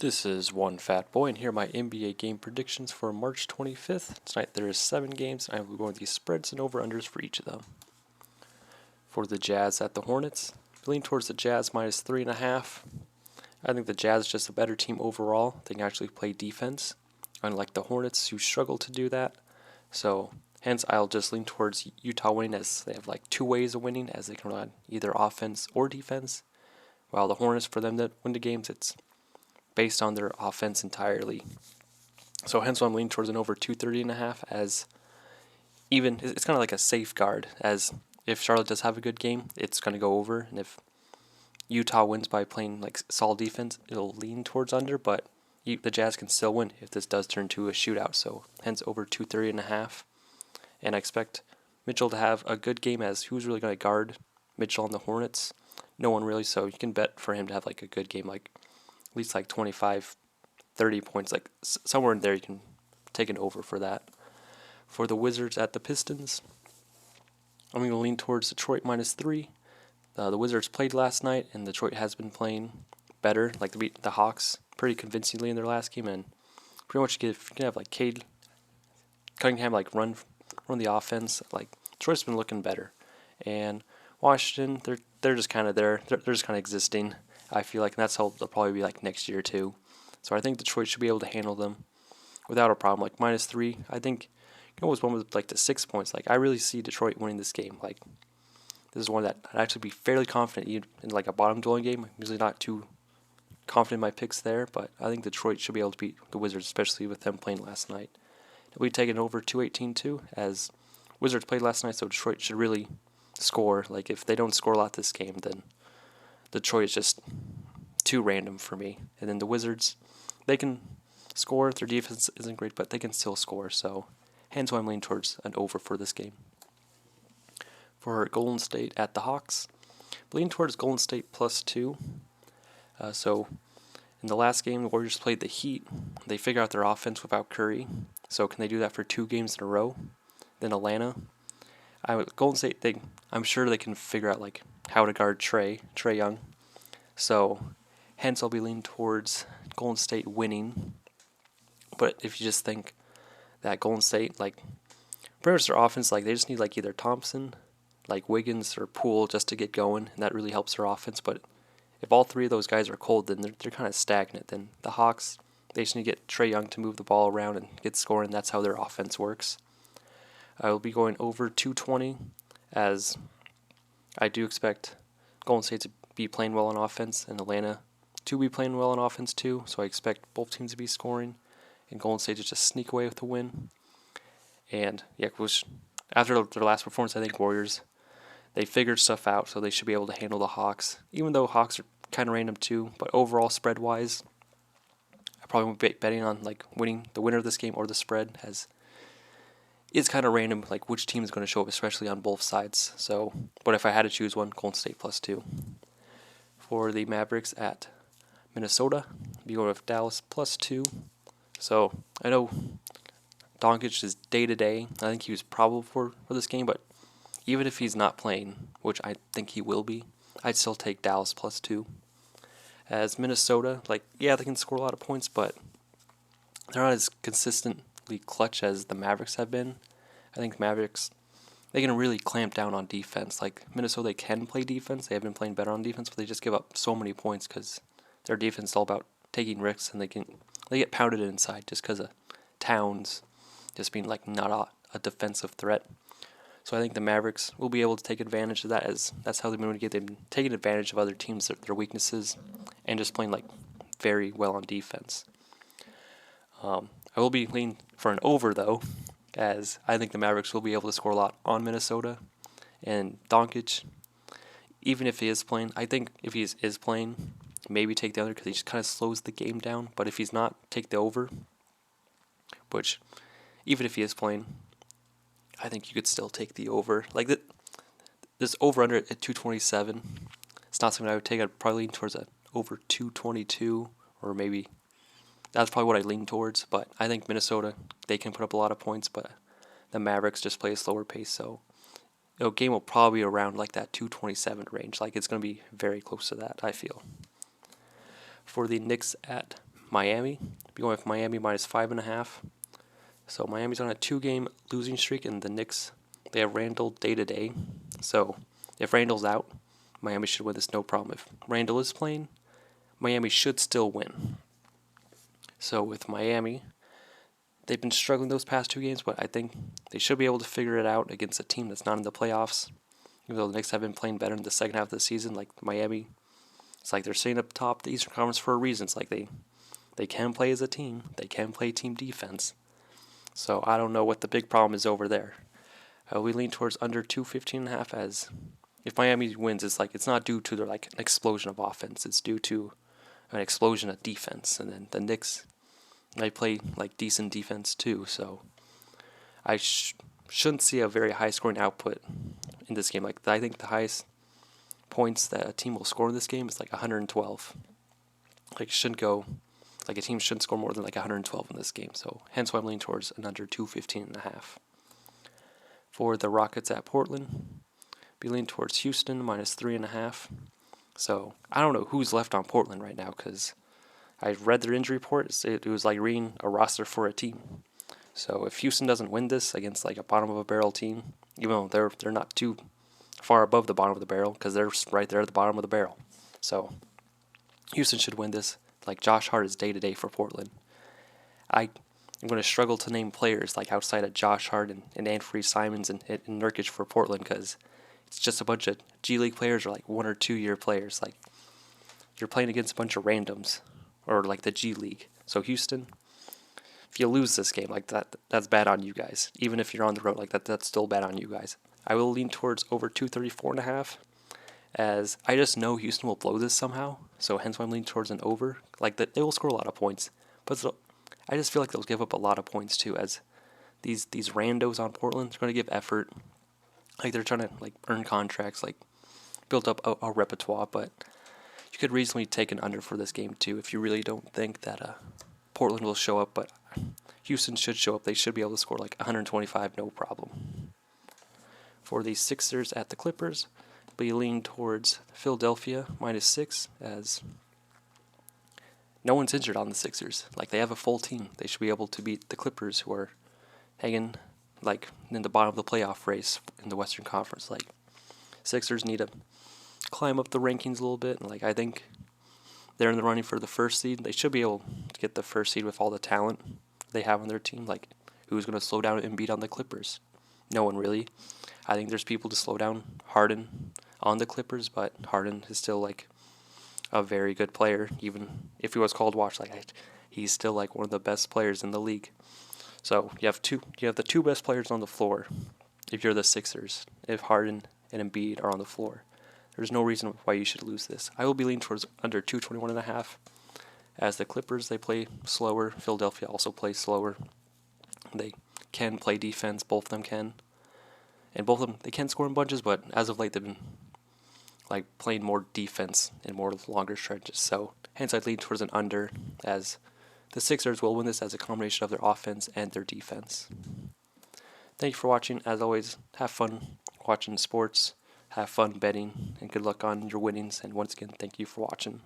This is One Fat Boy, and here are my NBA game predictions for March 25th. Tonight there is 7 games, and I will be going with the spreads and over-unders for each of them. For the Jazz at the Hornets, I lean towards the Jazz minus 3.5. I think the Jazz is just a better team overall. They can actually play defense, unlike the Hornets, who struggle to do that. So, hence, I'll just lean towards Utah winning, as they have like 2 ways of winning, as they can run either offense or defense. While the Hornets, for them to win the games, it's based on their offense entirely. So hence why I'm leaning towards an over 230.5, as even it's kind of like a safeguard, as if Charlotte does have a good game, it's going to go over, and if Utah wins by playing like solid defense, it'll lean towards under, but the Jazz can still win if this does turn to a shootout. So hence over 230.5, and I expect Mitchell to have a good game, as who's really going to guard Mitchell on the Hornets? No one really, so you can bet for him to have like a good game, like at least like 25, 30 points, like somewhere in there. You can take an over for that. For the Wizards at the Pistons, I'm going to lean towards Detroit minus 3. The Wizards played last night, and Detroit has been playing better. Like they beat the Hawks pretty convincingly in their last game, and pretty much you can have like Cade Cunningham like run the offense. Like Detroit's been looking better, and Washington, they're just kind of there. They're just kind of existing, I feel like, and that's how they'll probably be like next year too. So I think Detroit should be able to handle them without a problem. Like minus 3, I think you can always win with like to 6 points. Like I really see Detroit winning this game. Like this is one that I'd actually be fairly confident in like a bottom dwelling game. I'm usually not too confident in my picks there, but I think Detroit should be able to beat the Wizards, especially with them playing last night. We taken over 218 too, as Wizards played last night, so Detroit should really score. Like if they don't score a lot this game, then Detroit is just too random for me. And then the Wizards, they can score. Their defense isn't great, but they can still score. So hence why I'm leaning towards an over for this game. For Golden State at the Hawks, lean towards Golden State plus 2. So in the last game, the Warriors played the Heat. They figured out their offense without Curry. So can they do that for 2 games in a row? Then Atlanta, Golden State, I'm sure they can figure out like how to guard Trae Young. So hence I'll be leaning towards Golden State winning. But if you just think that Golden State, like pretty much their offense, like they just need like either Thompson, like Wiggins or Poole just to get going, and that really helps their offense. But if all 3 of those guys are cold, then they're kind of stagnant. Then the Hawks, they just need to get Trae Young to move the ball around and get scoring. That's how their offense works. I will be going over 220, as I do expect Golden State to be playing well on offense and Atlanta to be playing well on offense too. So I expect both teams to be scoring, and Golden State to just sneak away with the win. And yeah, after their last performance, I think Warriors, they figured stuff out, so they should be able to handle the Hawks. Even though Hawks are kind of random too, but overall spread wise, I probably won't be betting on like winning the winner of this game or the spread, as it's kind of random like which team is going to show up, especially on both sides. So, but if I had to choose one, Golden State plus 2. For the Mavericks at Minnesota, I'll be going with Dallas plus 2. So I know Doncic is day to day. I think he was probable for this game, but even if he's not playing, which I think he will be, I'd still take Dallas plus 2. As Minnesota, like, yeah, they can score a lot of points, but they're not as consistently clutch as the Mavericks have been. I think Mavericks, they can really clamp down on defense. Like Minnesota, they can play defense. They have been playing better on defense, but they just give up so many points because their defense is all about taking risks, and they get pounded inside just because of Towns just being like not a defensive threat. So I think the Mavericks will be able to take advantage of that, as that's how they've been taking advantage of other teams, their weaknesses, and just playing like very well on defense. I will be leaning for an over though, as I think the Mavericks will be able to score a lot on Minnesota. And Doncic, even if he is playing, I think if he is playing, maybe take the under, because he just kind of slows the game down. But if he's not, take the over, which even if he is playing, I think you could still take the over. Like this over under at 227, it's not something I would take. I'd probably lean towards a over 222, or maybe that's probably what I lean towards. But I think Minnesota, they can put up a lot of points, but the Mavericks just play a slower pace. So game will probably be around like that 227 range. Like it's going to be very close to that, I feel. For the Knicks at Miami. Be going with Miami minus 5.5. So Miami's on a 2-game losing streak, and the Knicks, they have Randall day to day. So if Randall's out, Miami should win this no problem. If Randall is playing, Miami should still win. So with Miami, they've been struggling those past 2 games, but I think they should be able to figure it out against a team that's not in the playoffs. Even though the Knicks have been playing better in the second half of the season, like Miami, it's like they're sitting up top the Eastern Conference for a reason. It's like they can play as a team. They can play team defense. So I don't know what the big problem is over there. We lean towards under 215.5, as if Miami wins, it's not due to their an explosion of offense. It's due to an explosion of defense. And then the Knicks, they play decent defense too. So I shouldn't see a very high scoring output in this game. I think the highest points that a team will score in this game is 112. Shouldn't go. A team shouldn't score more than 112 in this game, so hence why I'm leaning towards an under 215.5. For the Rockets at Portland, be leaning towards Houston minus 3.5. So I don't know who's left on Portland right now, because I read their injury report. It was like reading a roster for a team. So if Houston doesn't win this against a bottom of a barrel team, even though they're not too far above the bottom of the barrel, because they're right there at the bottom of the barrel. So Houston should win this. Josh Hart is day to day for Portland. I'm going to struggle to name players outside of Josh Hart and Anfernee Simons and Nurkic for Portland, because it's just a bunch of G League players or 1 or 2 year players. You're playing against a bunch of randoms or the G League. So Houston, if you lose this game that's bad on you guys. Even if you're on the road that's still bad on you guys. I will lean towards over 234.5. As I just know Houston will blow this somehow, so hence why I'm leaning towards an over. They will score a lot of points, but I just feel like they'll give up a lot of points too, as these randos on Portland are going to give effort. They're trying to earn contracts, build up a repertoire, but you could reasonably take an under for this game too if you really don't think that Portland will show up, but Houston should show up. They should be able to score 125, no problem. For the Sixers at the Clippers, we lean towards Philadelphia minus 6, as no one's injured on the Sixers. They have a full team. They should be able to beat the Clippers, who are hanging in the bottom of the playoff race in the Western Conference. Sixers need to climb up the rankings a little bit, and I think they're in the running for the first seed. They should be able to get the first seed with all the talent they have on their team. Who's going to slow down Embiid on the Clippers? No one really. I think there's people to slow down Harden on the Clippers, but Harden is still a very good player. Even if he was called watch, he's still one of the best players in the league. So you have the 2 best players on the floor. If you're the Sixers, if Harden and Embiid are on the floor, there's no reason why you should lose this. I will be leaning towards under 221.5. As the Clippers, they play slower. Philadelphia also plays slower. They can play defense. Both of them can. And both of them, they can score in bunches, but as of late, they've been playing more defense in more longer stretches. So hence I'd lean towards an under, as the Sixers will win this as a combination of their offense and their defense. Thank you for watching. As always, have fun watching sports, have fun betting, and good luck on your winnings. And once again, thank you for watching.